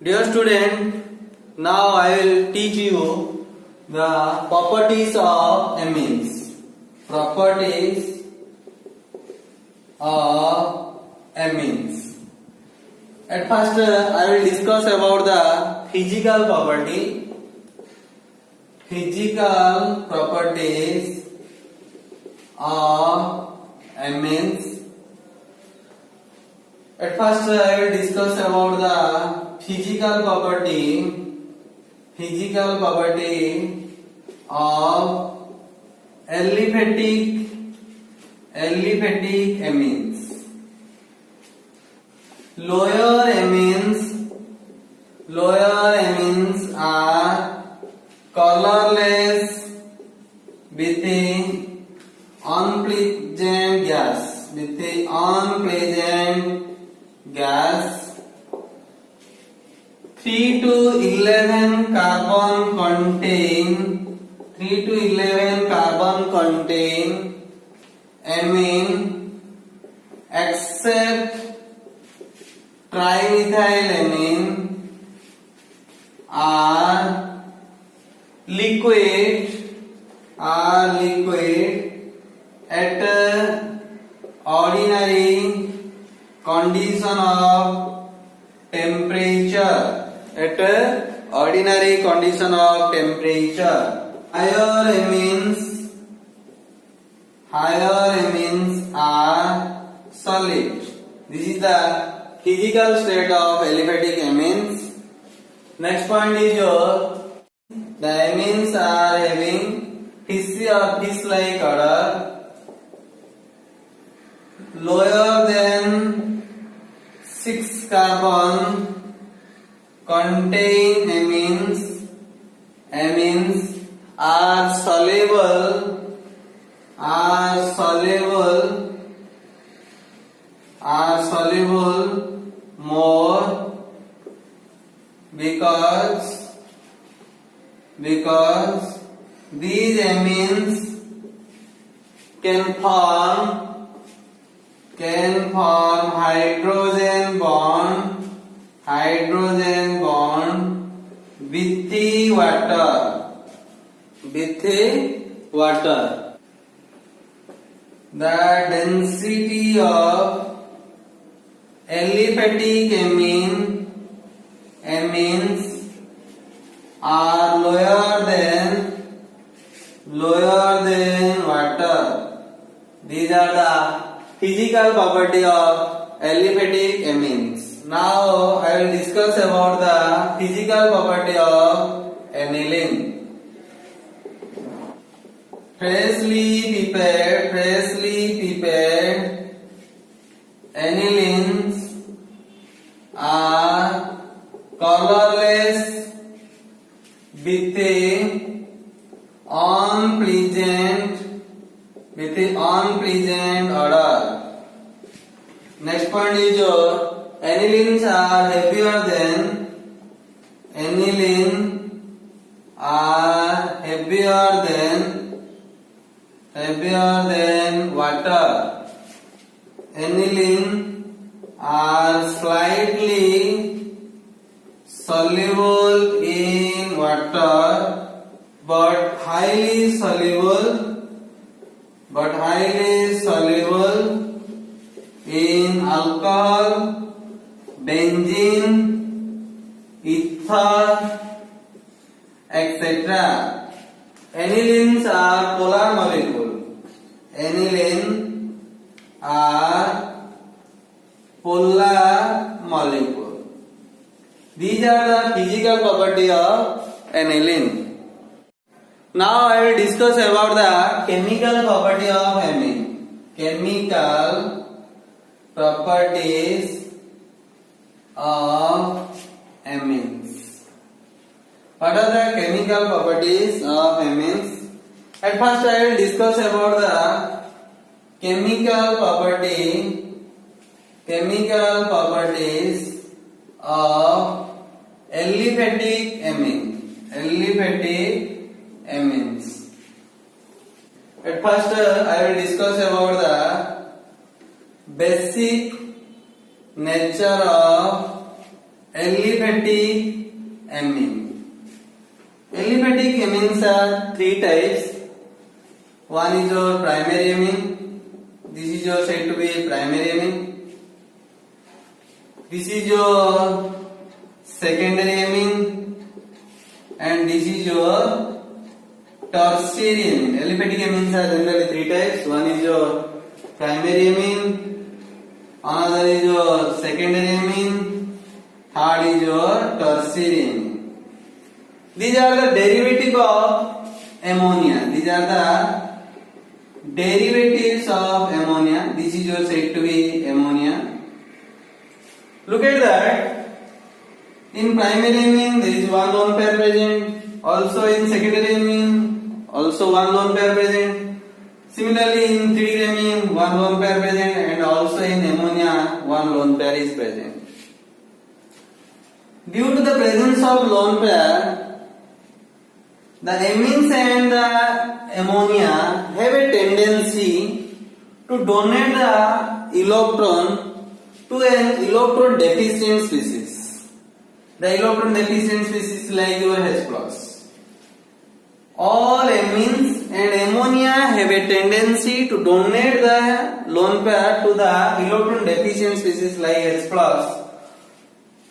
Dear student, now I will teach you the properties of amines. Properties of amines. At first, I will discuss about the physical property. Physical properties of amines. At first, I will discuss about the physical property of aliphatic amines. Lower amines are colorless with a unpleasant gas. 3 to 11 carbon contain amine except trimethylamine are liquid at ordinary condition of temperature. Higher amines are solid. This is the physical state of aliphatic amines. Next point is the amines are having fishy or fish-like odor. Lower than 6 carbon contain amines are soluble more because these amines can form hydrogen bond with the water. The density of aliphatic amines are lower than water. These are the physical property of aliphatic amines. Now I will discuss about the physical property of aniline. Freshly prepared anilines are colorless with a unpleasant odor. Next point is anilines are heavier than water. Aniline are slightly soluble in water but highly soluble in alcohol, benzene, ether, etc. Anilines are polar molecule. These are the physical property of aniline. Now I will discuss about the chemical property of amine. Chemical properties of amines. What are the chemical properties of amines? At first I will discuss about the chemical properties of aliphatic amines. At first I will discuss about the basic nature of aliphatic aliphatic amine. Aliphatic amines are three types. One is your primary amine. This is your said to be primary amine. This is your secondary amine, and this is your tertiary amine. Aliphatic amines are generally three types. One is your primary amine, another is your secondary amine, third is your tertiary amine. These are the derivative of ammonia. These are the derivatives of ammonia. This is your said to be ammonia. Look at that. In primary amine there is one lone pair present. Also in secondary amine also one lone pair present. Similarly in triremine one lone pair present, and also in ammonia one lone pair is present. Due to the presence of lone pair, the amines and the ammonia have a tendency to donate the electron to an electron deficient species. The electron deficient species like your H plus. All amines and ammonia have a tendency to donate the lone pair to the electron deficient species like H plus,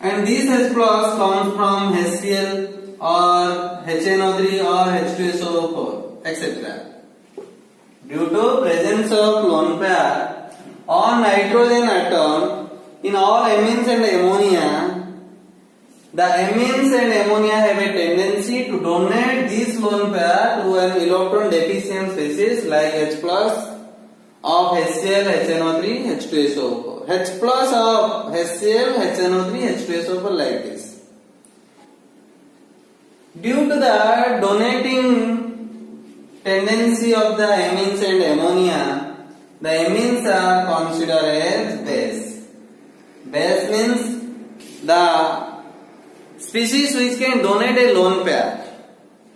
and this H plus comes from HCl or HNO3 or H2SO4, etc. Due to presence of lone pair on nitrogen atom in all amines and ammonia, the amines and ammonia have a tendency to donate this lone pair to an electron deficient species like H plus of HCl, HNO3, H2SO4. H plus of HCl, HNO3, H2SO4 like this. Due to the donating tendency of the amines and ammonia, the amines are considered as base. Base means the species which can donate a lone pair,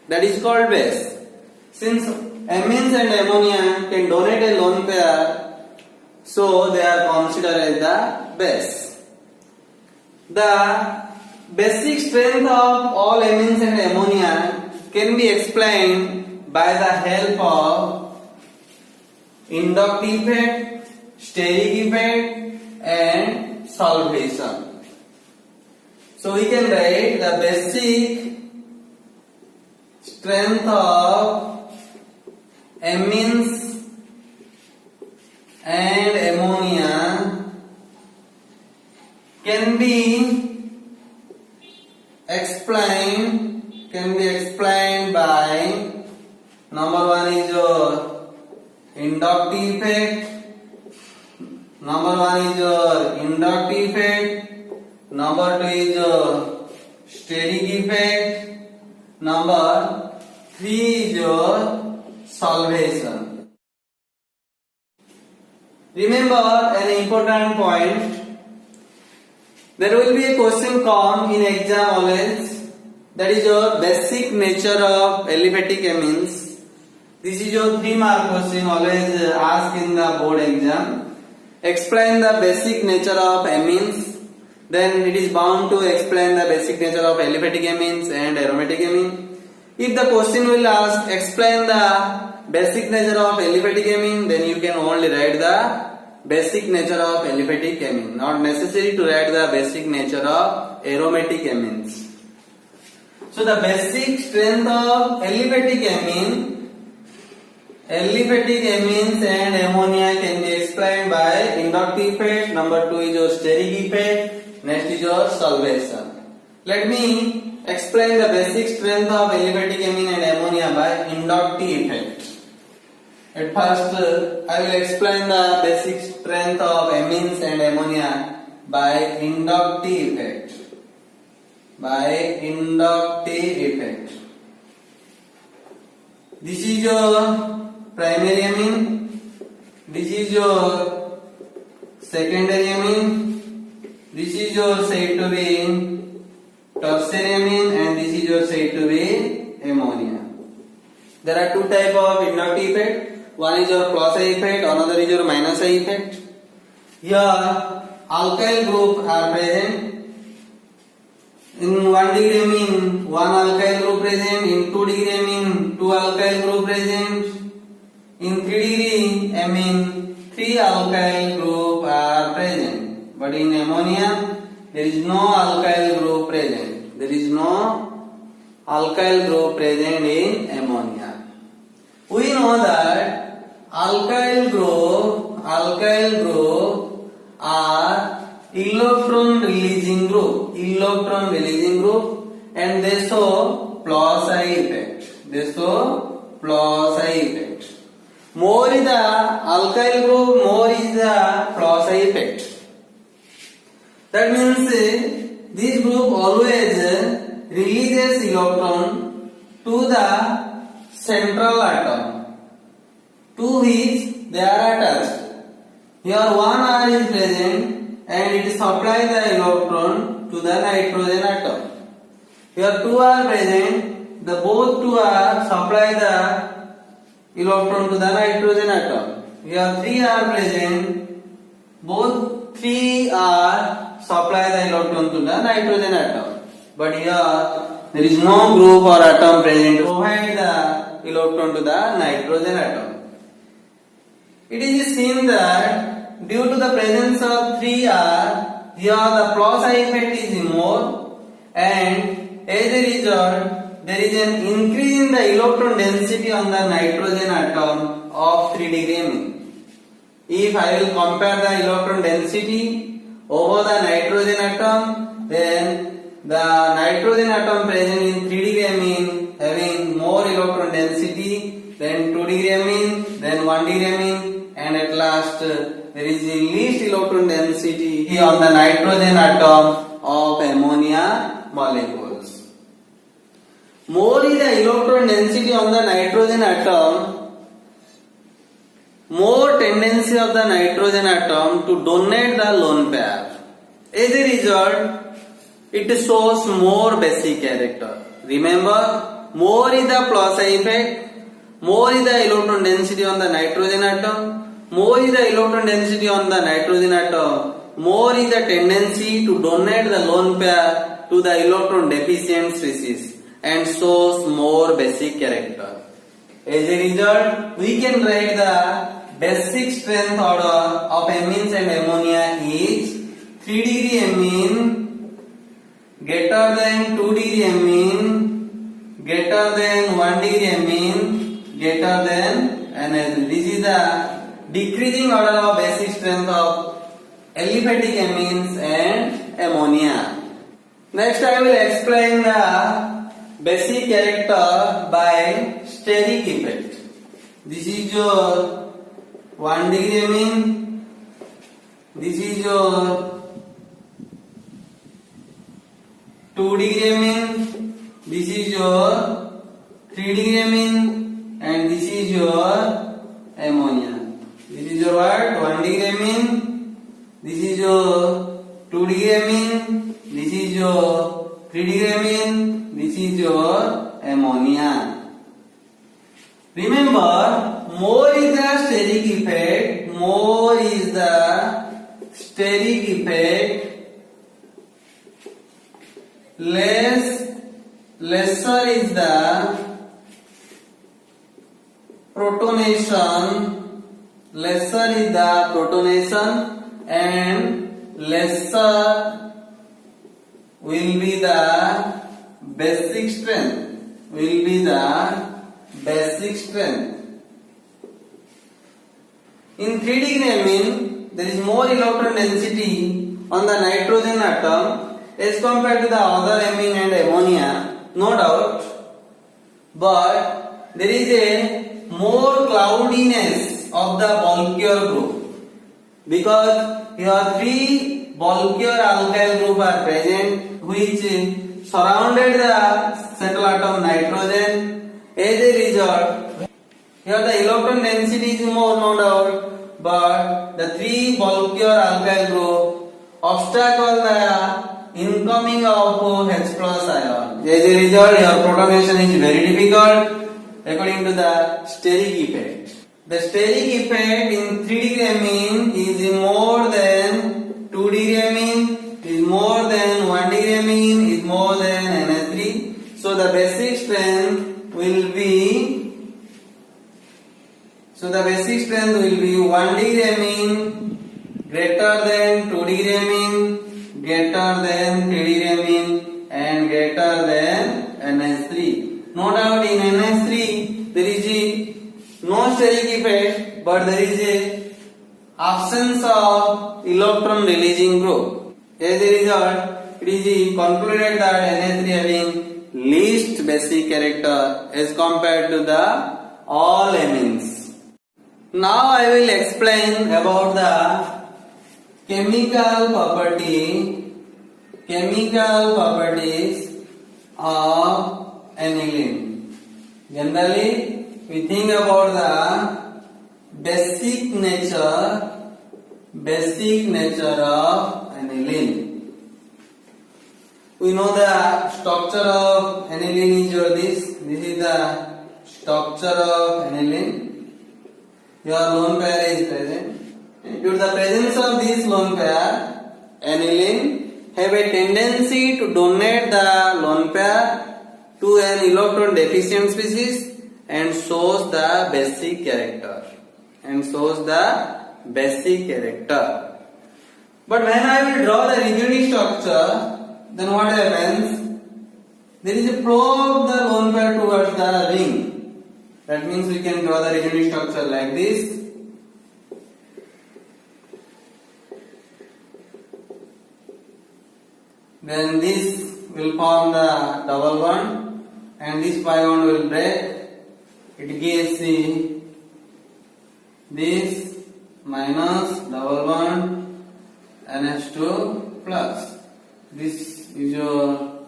that is called base. Since amines and ammonia can donate a lone pair, so they are considered as the base. The basic strength of all amines and ammonia can be explained by the help of inductive effect, steric effect, and solvation. So we can write the basic strength of amines and ammonia can be explained by number one is your inductive effect, number two is your steric effect, number three is your solvation. Remember an important point. There will be a question come in exam always, that is your basic nature of aliphatic amines. This is your 3 mark question always asked in the board exam. Explain the basic nature of amines. Then it is bound to explain the basic nature of aliphatic amines and aromatic amine. If the question will ask explain the basic nature of aliphatic amine, then you can only write the basic nature of aliphatic amine, not necessary to write the basic nature of aromatic amines. So the basic strength of aliphatic amines and ammonia can be explained by inductive effect, number 2 is your steric effect, next is your solvation. Let me explain the basic strength of aliphatic amine and ammonia by inductive effect. At first, I will explain the basic strength of amines and ammonia by inductive effect. This is your primary amine, this is your secondary amine, this is your said to be tertiary amine, and this is your said to be ammonia. There are two types of inductive effect. One is your plus I effect, another is your minus I effect. Here alkyl group are present In 1 degree amine, 1 alkyl group present. In 2 degree amine, 2 alkyl group present. In 3 degree amine, 3 alkyl group are present. But in ammonia, there is no alkyl group present. There is no alkyl group present in ammonia. We know that alkyl group are electron releasing group, and they show plus I effect. More is the alkyl group, more is the plus I effect. That means this group always releases electron to the central atom to which they are attached. Here 1 R is present and it supplies the electron to the nitrogen atom. Here 2 are present, the both 2 are supply the electron to the nitrogen atom. Here 3 are present, both 3 are supply the electron to the nitrogen atom. But here there is no group or atom present to provide the electron to the nitrogen atom. It is seen that due to the presence of 3R, here the plus I effect is more, and as a result there is an increase in the electron density on the nitrogen atom of 3 degree amine. If I will compare the electron density over the nitrogen atom, then the nitrogen atom present in 3 degree amine having more electron density than 2 degree amine, then 1 degree amine, and at last there is the least electron density on the nitrogen atom of ammonia molecules. More is the electron density on the nitrogen atom, more tendency of the nitrogen atom to donate the lone pair. As a result, it shows more basic character. Remember, more is the plus I effect, more is the electron density on the nitrogen atom, more is the electron density on the nitrogen atom, more is the tendency to donate the lone pair to the electron deficient species, and shows more basic character. As a result, we can write the basic strength order of amines and ammonia is 3 degree amine greater than 2 degree amine greater than 1 degree amine greater than NH. This is the decreasing order of basic strength of aliphatic amines and ammonia. Next I will explain the basic character by steric effect. This is your 1 degree amine, this is your 2 degree amine, this is your 3 degree amine, and this is your ammonia. This is your what? 1 degree amine, this is your 2 degree amine, this is your 3 degree amine, this is your ammonia. Remember, more is the steric effect, more is the steric effect, lesser is the protonation, and lesser will be the basic strength. In 3 degree amine, there is more electron density on the nitrogen atom as compared to the other amine and ammonia, no doubt. But there is a more cloudiness of the bulkier group, because here 3 bulkier alkyl group are present which surrounded the central atom nitrogen. As a result, here the electron density is more, no doubt, but the 3 bulkier alkyl group obstacle the incoming of H plus ion. As a result, your protonation is very difficult according to the steric effect. The steric effect in 3 degree amine is more than 2 degree amine, is more than 1 degree amine, is more than NH3. So the basic strength will be 1 degree amine greater than 2 degree amine, greater than 3 degree amine, and greater than NH3. No doubt in NH3 there is no steric effect, but there is a absence of electron releasing group. As a result, it is concluded that NH3 having least basic character as compared to the all amines. Now I will explain about the chemical properties of aniline. Generally, we think about the basic nature of aniline. We know the structure of aniline is this. This is the structure of aniline. Your lone pair is present. Due to the presence of this lone pair, aniline have a tendency to donate the lone pair to an electron deficient species and shows the basic character. But when I will draw the Rigioni structure, then what happens? There is a flow of the lone pair towards the ring. That means we can draw the Rigioni structure like this. Then this will form the double bond and this pi bond will break. It gives this minus double bond NH2 plus. This is your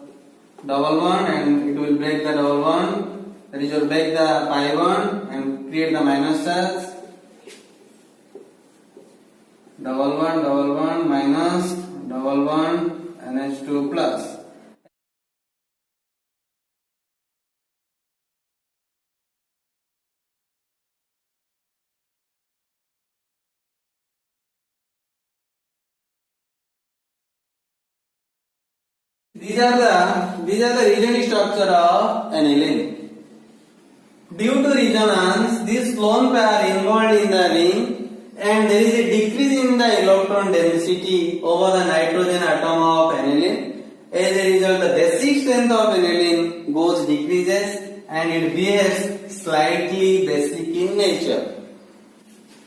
double bond and it will break the double bond. That is your break the pi bond and create the minus charge. Double bond minus double bond NH2 plus. These are the Rigioni structure of aniline. Due to resonance, this lone pair involved in the ring and there is a decrease in the electron density over the nitrogen atom of aniline. As a result, the basic strength of aniline decreases and it behaves slightly basic in nature.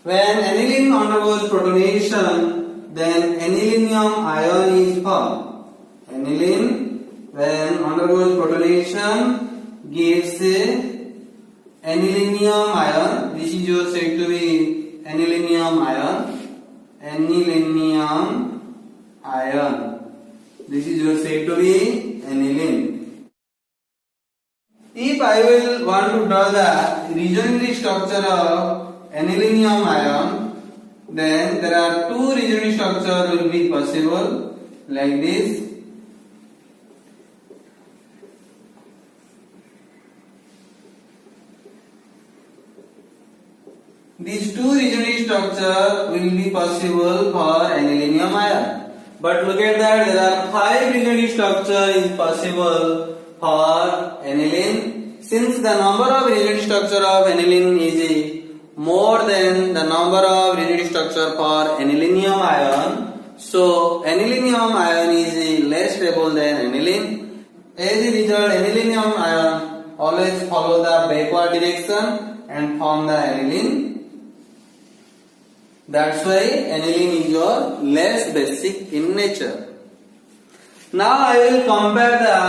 When aniline undergoes protonation, then anilinium ion is formed. Aniline, when undergoes protonation, gives a anilinium ion. This is your said to be anilinium ion. This is your said to be aniline. If I will want to draw the Rigioni structure of anilinium ion, then there are two Rigioni structure will be possible like this. These two Rigioni structure will be possible for anilinium ion. But look at that, there are 5 Rigioni structure is possible for aniline. Since the number of Rigioni structure of aniline is more than the number of Rigioni structure for anilinium ion, so anilinium ion is less stable than aniline. As a result, anilinium ion always follow the backward direction and form the aniline. That's why aniline is your less basic in nature. Now I will compare the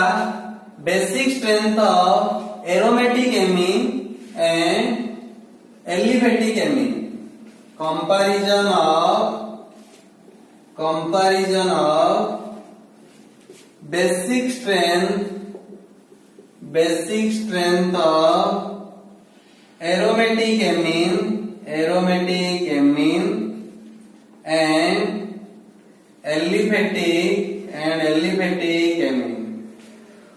basic strength of aromatic amine and aliphatic amine. Comparison of basic strength of aromatic amine and aliphatic amine.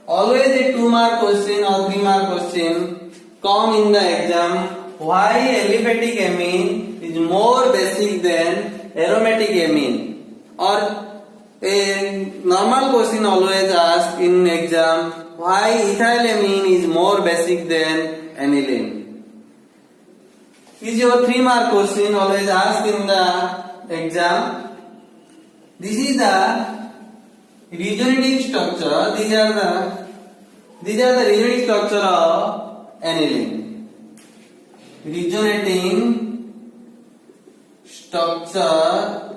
Always a 2-mark question or 3-mark question come in the exam. Why aliphatic amine is more basic than aromatic amine? Or A normal question always asked in exam, why ethylamine is more basic than aniline? This is your 3-mark question always asked in the exam. This is the regenerative structure. These are the regenerative structure of aniline. Regenerating structure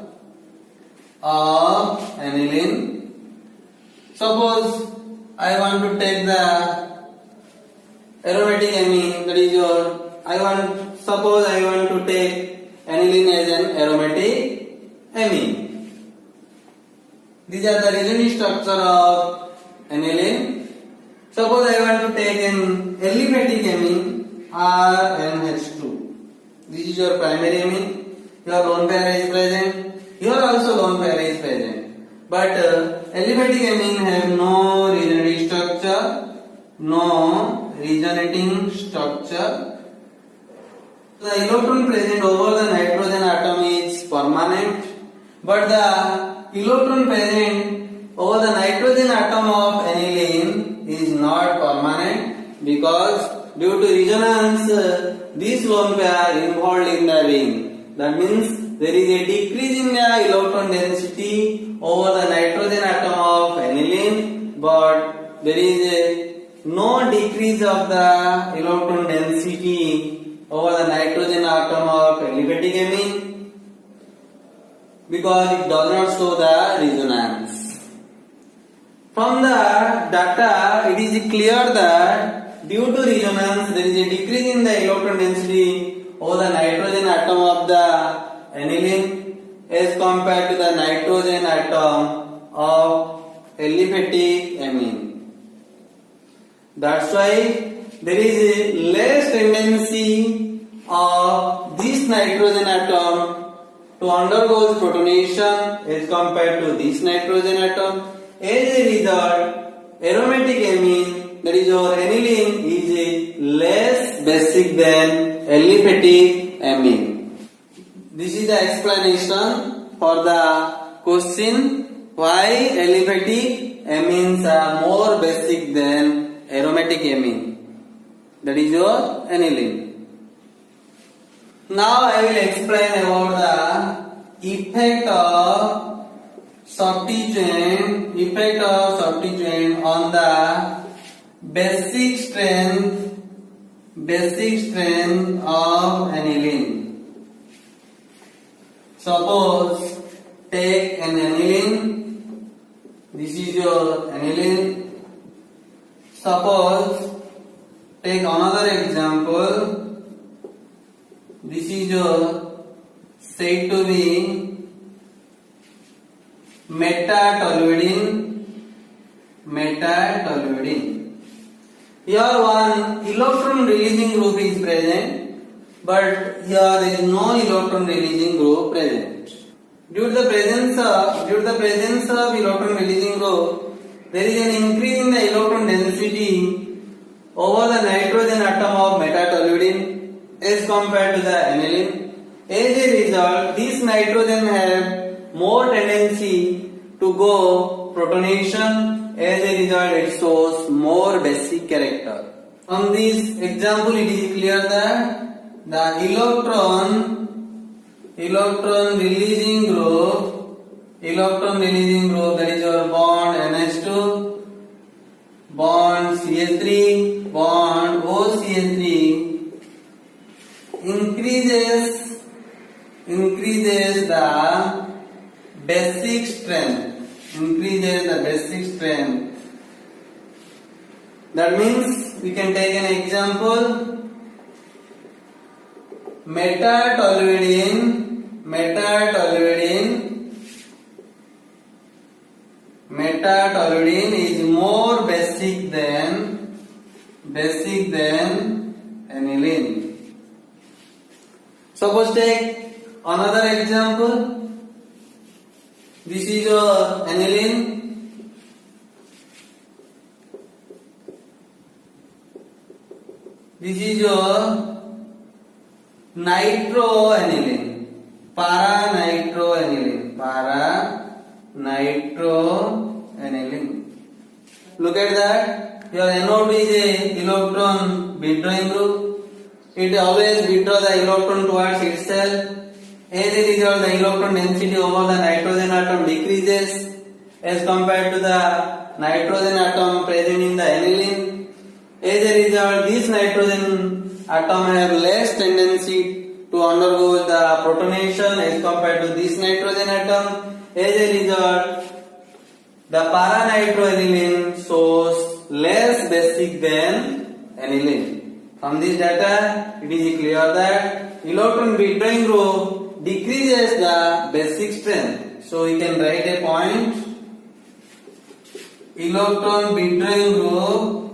of aniline. Suppose I want to take the aromatic amine, that is your suppose I want to take aniline as an aromatic amine. These are the regenerative structure of aniline. Suppose I want to take an aliphatic amine, RNH2. This is your primary amine. Your lone pair is present. Here also lone pair is present. But aliphatic amine have no regenerative structure. No regenerating structure. The electron present over the nitrogen atom is permanent. But the electron present over the nitrogen atom of aniline is not permanent, because due to resonance this lone pair involved in the ring. That means there is a decrease in the electron density over the nitrogen atom of aniline, but there is no decrease of the electron density over the nitrogen atom of aliphatic amine, because it does not show the resonance. From the data, it is clear that due to resonance, there is a decrease in the electron density over the nitrogen atom of the aniline as compared to the nitrogen atom of aliphatic amine. That's why there is a less tendency of this nitrogen atom to undergo protonation as compared to this nitrogen atom. As a result, aromatic amine, that is your aniline, is less basic than aliphatic amine. This is the explanation for the question why aliphatic amines are more basic than aromatic amine, that is your aniline. Now I will explain about the effect of substituent on the basic strength of aniline. Suppose take an aniline. This is your aniline. Suppose take another example. This is your said to be metatoluidine. Here one electron releasing group is present, but here there is no electron releasing group present. Due to the presence of electron releasing group, there is an increase in the electron density over the nitrogen atom of metatoluidine as compared to the aniline. As a result, this nitrogen have more tendency to go protonation. As a result, it shows more basic character. From this example, it is clear that the electron releasing group, that is your bond NH2, bond CH3, bond OCH3, increases the basic strength. That means we can take an example. Metatoluidine is more basic than aniline. Suppose take another example. This is your aniline. This is your nitroaniline, para-nitroaniline. nitroaniline. Look at that. Your NO2 is a electron withdrawing group. It always withdraws the electron towards itself. As a result, the electron density over the nitrogen atom decreases as compared to the nitrogen atom present in the aniline. As a result, this nitrogen atom have less tendency to undergo the protonation as compared to this nitrogen atom. As a result, the para-nitroaniline shows less basic than aniline. From this data, it is clear that electron withdrawing group decreases the basic strength. So we can write a point. Electron withdrawing group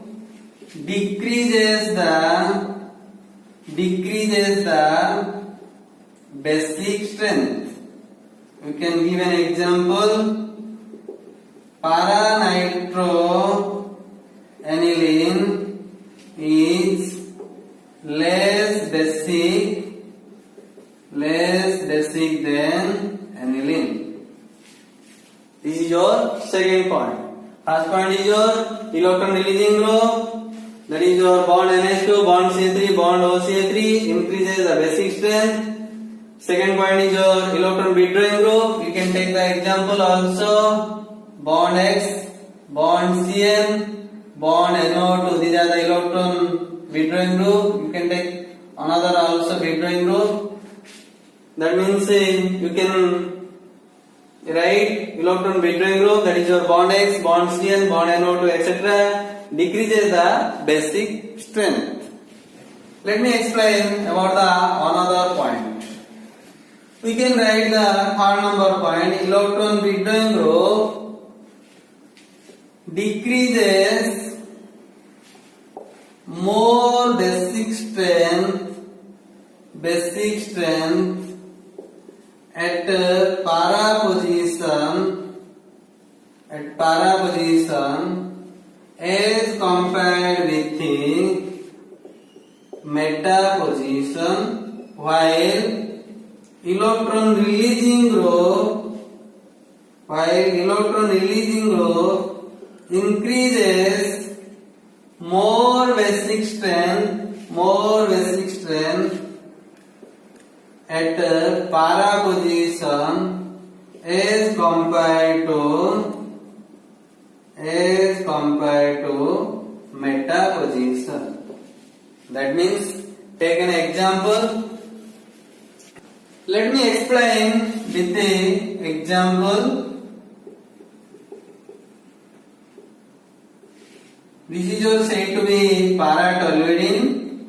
decreases the basic strength. We can give an example. Para-nitroaniline is less basic than aniline. This is your second point. First point is your electron releasing group. That is your bond NH2, bond C3, bond OCH3 increases the basic strength. Second point is your electron withdrawing group. You can take the example also. Bond X, bond Cn, bond NO2. These are the electron withdrawing group. You can take another also withdrawing group. That means you can write electron withdrawing group. That is your bond X, bond Cn, bond NO2, etc. decreases the basic strength. Let me explain about the another point. We can write the third number point. Electron withdrawing group decreases more basic strength at para position as compared with the meta position, while electron releasing group increases more basic strength at para position as compared to meta position. That means, take an example. Let me explain with the example. This is your said to be para-toluidine,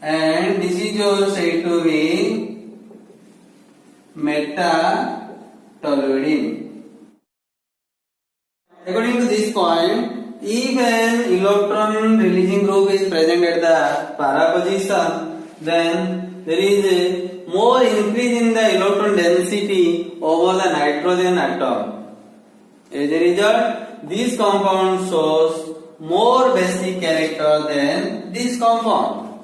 and this is your said to be meta-toluidine. According to this point, if an electron releasing group is present at the para position, then there is a more increase in the electron density over the nitrogen atom. As a result, this compound shows more basic character than this compound.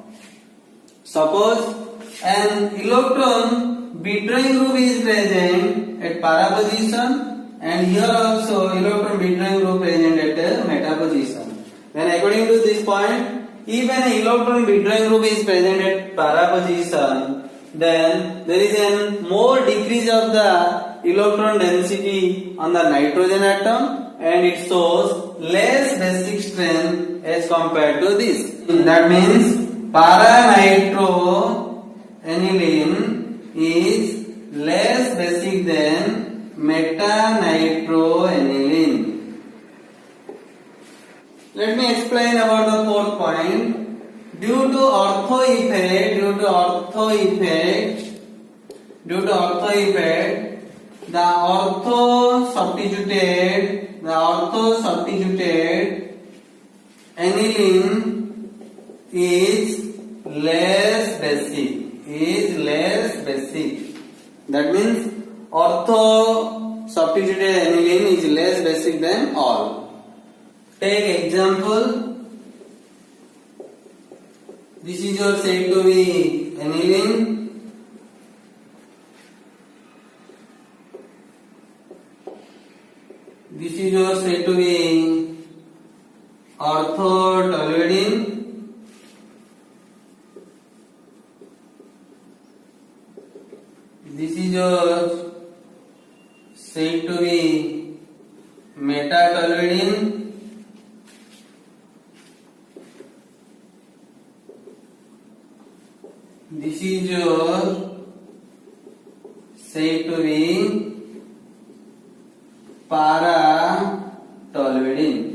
Suppose an electron withdrawing group is present at para position, and here also electron withdrawing group present at meta position. Then according to this point, if an electron withdrawing group is present at para position, then there is a more decrease of the electron density on the nitrogen atom, and it shows less basic strength as compared to this. That means para-nitroaniline is less basic than meta-nitroaniline. Let me explain about the fourth point. Due to ortho effect, the ortho substituted aniline is less basic. That means ortho substituted aniline is less basic than all. Take example. This is your said to be aniline. orthotoluidine. This is said to be metatoluidine. This is said to be paratoluidine.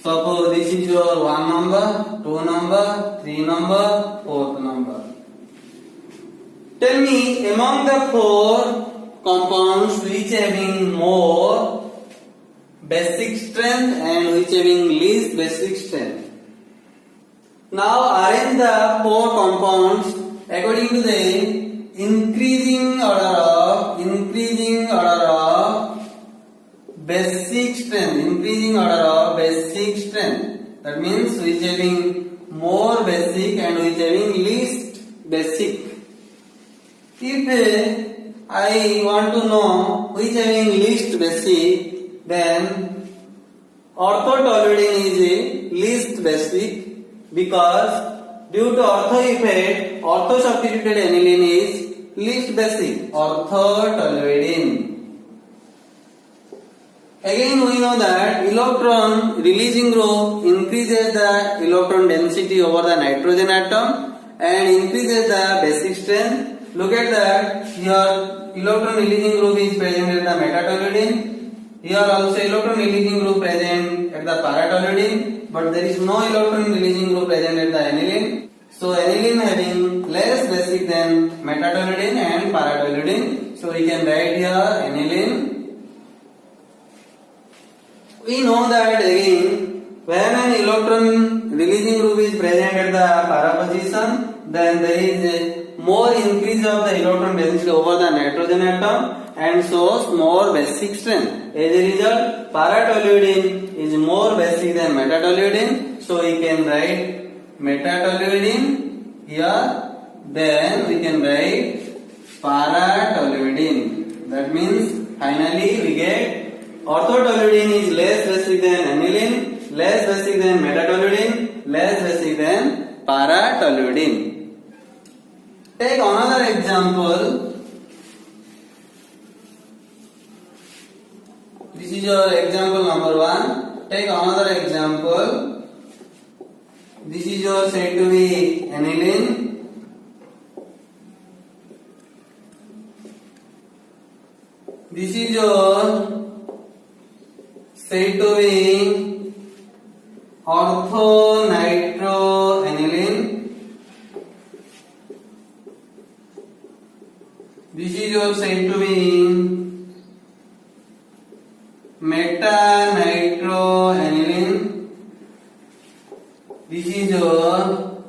Suppose this is your 1 number, 2 number, 3 number, 4th number. Tell me, among the 4 compounds which having more basic strength and which having least basic strength. Now arrange the 4 compounds according to the increasing order of basic strength. Increasing order of basic strength. That means which having more basic and which having least basic. If I want to know which having least basic, then orthotoluidine is least basic, because due to ortho effect, ortho substituted aniline is least basic, orthotoluidine. Again we know that electron releasing group increases the electron density over the nitrogen atom and increases the basic strength. Look at that, here electron releasing group is present at the metatoluidine. Here also electron releasing group present at the paratoluidine, but there is no electron releasing group present at the aniline. So aniline having less basic than metatoluidine and paratoluidine. So we can write here aniline. We know that again, when an electron releasing group is present at the para position, then there is a more increase of the electron density over the nitrogen atom and shows more basic strength. As a result, paratoluidine is more basic than metatoluidine. So we can write metatoluidine here. Then we can write paratoluidine. That means finally we get orthotoluidine is less basic than aniline, less basic than metatoluidine, less basic than paratoluidine. Take another example. This is your example number 1. Take another example. This is your said to be aniline. This is your said to be orthonitroaniline. This is your said to be metanitroaniline. This is your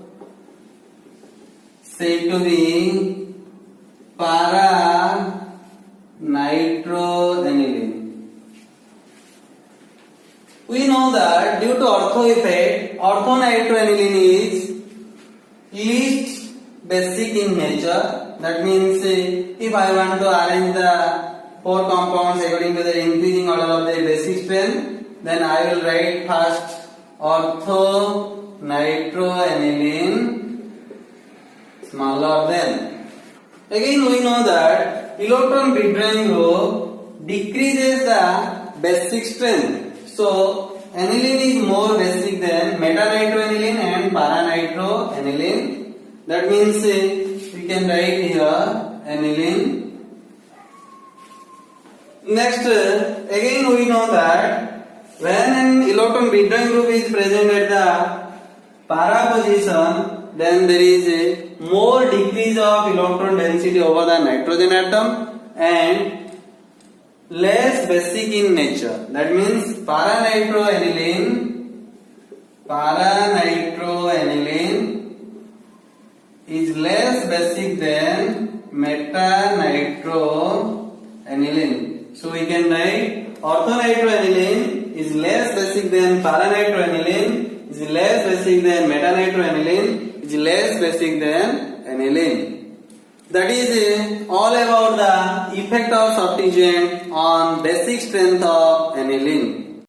said to be paranitroaniline. We know that due to ortho effect, orthonitroaniline is least basic in nature. That means if I want to arrange the 4 compounds according to the increasing order of their basic strength, then I will write first orthonitroaniline smaller than. Again we know that electron withdrawing group decreases the basic strength. So aniline is more basic than metanitroaniline and paranitroaniline. That means we can write here aniline. Next, again we know that when an electron withdrawing group is present at the para position, then there is a more decrease of electron density over the nitrogen atom and less basic in nature. That means paranitroaniline is less basic than metanitroaniline. So we can write orthonitroaniline is less basic than paranitroaniline, is less basic than metanitroaniline, is less basic than aniline. That is all about the effect of substituent on basic strength of aniline.